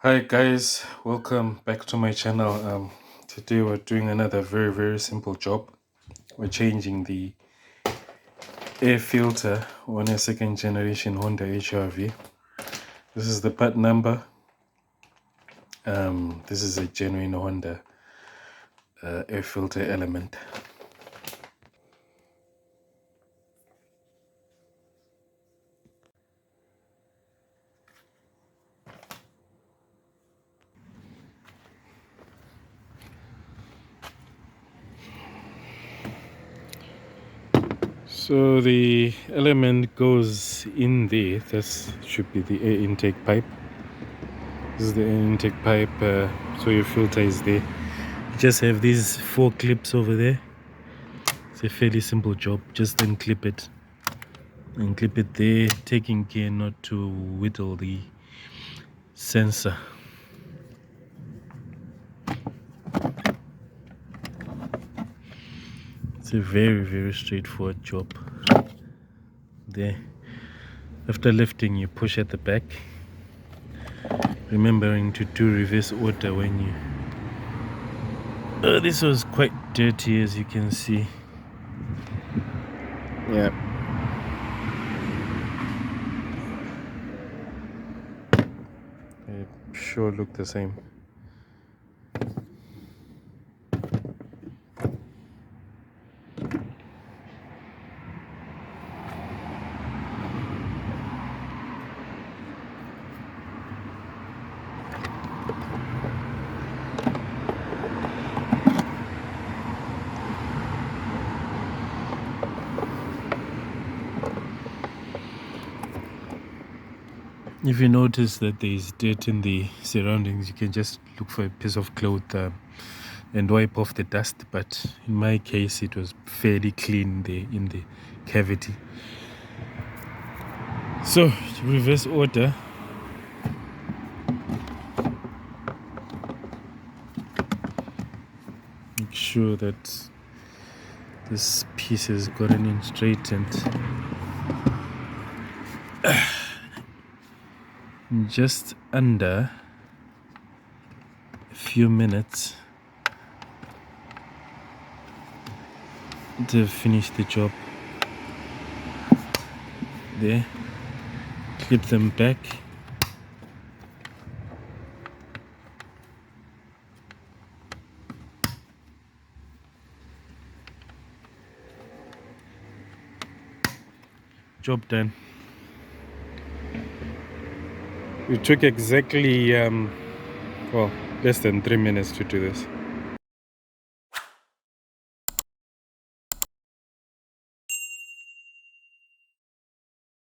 Hi guys, welcome back to my channel. Today we're doing another very simple job. We're changing the air filter on a second generation Honda HRV. This is the part number. This is a genuine Honda air filter element. So the element goes in there. This should be the air intake pipe. This is the air intake pipe, so your filter is there. You just have these 4 clips over there. It's a fairly simple job. Just unclip it and clip it there, taking care not to whittle the sensor. It's a very straightforward job. There, after lifting, you push at the back, remembering to do reverse order when you this was quite dirty, as you can see. Yeah, it sure looked the same. If you notice that there is dirt in the surroundings, you can just look for a piece of cloth and wipe off the dust. But in my case, it was fairly clean there in the cavity. So, reverse order. Make sure that this piece has gotten in straightened. Just under a few minutes to finish the job. There, clip them back. Job done. It took exactly less than 3 minutes to do this.